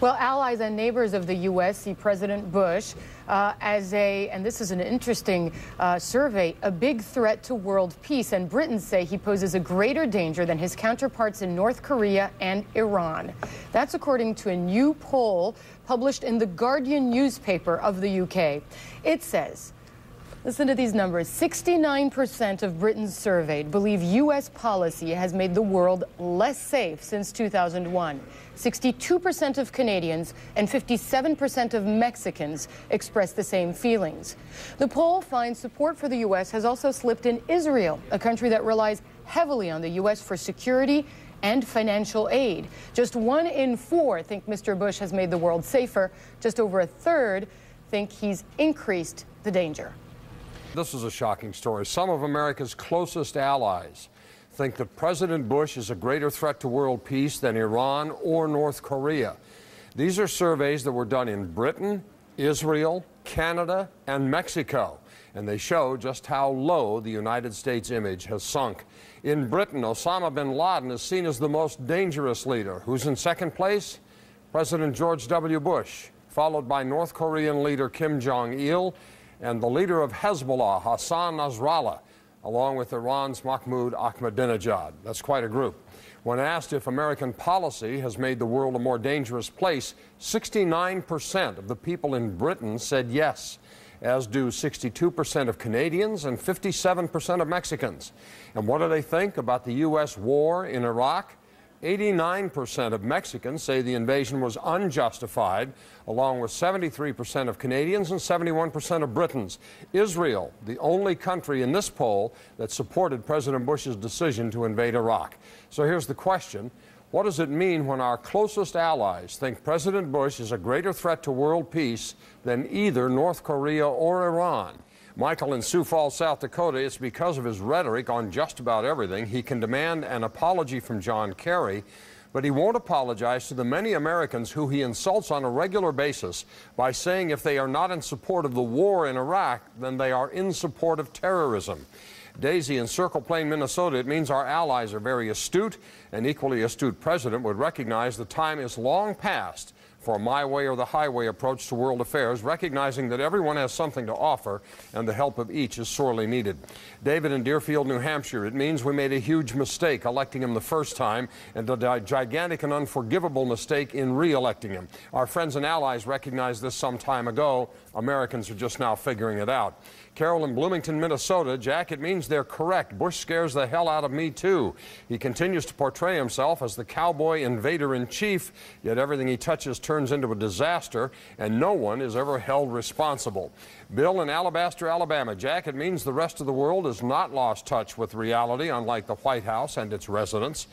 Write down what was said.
Well, allies and neighbors of the U.S. see President Bush and this is an interesting survey, a big threat to world peace. And Britons say he poses a greater danger than his counterparts in North Korea and Iran. That's according to a new poll published in the Guardian newspaper of the UK. It says, listen to these numbers, 69% of Britons surveyed believe U.S. policy has made the world less safe since 2001. 62% of Canadians and 57% of Mexicans express the same feelings. The poll finds support for the U.S. has also slipped in Israel, a country that relies heavily on the U.S. for security and financial aid. Just 1 in 4 think Mr. Bush has made the world safer. Just over a third think he's increased the danger. This is a shocking story. Some of America's closest allies think that President Bush is a greater threat to world peace than Iran or North Korea. These are surveys that were done in Britain, Israel, Canada, and Mexico, and they show just how low the United States image has sunk. In Britain, Osama bin Laden is seen as the most dangerous leader. Who's in second place? President George W. Bush, followed by North Korean leader Kim Jong-il, and the leader of Hezbollah, Hassan Nasrallah, along with Iran's Mahmoud Ahmadinejad. That's quite a group. When asked if American policy has made the world a more dangerous place, 69% of the people in Britain said yes, as do 62% of Canadians and 57% of Mexicans. And what do they think about the U.S. war in Iraq? 89% of Mexicans say the invasion was unjustified, along with 73% of Canadians and 71% of Britons. Israel, the only country in this poll that supported President Bush's decision to invade Iraq. So here's the question. What does it mean when our closest allies think President Bush is a greater threat to world peace than either North Korea or Iran? Michael in Sioux Falls, South Dakota, it's because of his rhetoric on just about everything. He can demand an apology from John Kerry, but he won't apologize to the many Americans who he insults on a regular basis by saying if they are not in support of the war in Iraq, then they are in support of terrorism. Daisy in Circle Plain, Minnesota, it means our allies are very astute. An equally astute president would recognize the time is long past for a my way or the highway approach to world affairs, recognizing that everyone has something to offer and the help of each is sorely needed. David in Deerfield, New Hampshire, it means we made a huge mistake electing him the first time and a gigantic and unforgivable mistake in re-electing him. Our friends and allies recognized this some time ago. Americans are just now figuring it out. Carol in Bloomington, Minnesota, Jack, it means they're correct. Bush scares the hell out of me, too. He continues to portray himself as the cowboy invader-in-chief, yet everything he touches turns into a disaster, and no one is ever held responsible. Bill in Alabaster, Alabama, Jack, it means the rest of the world has not lost touch with reality, unlike the White House and its residents.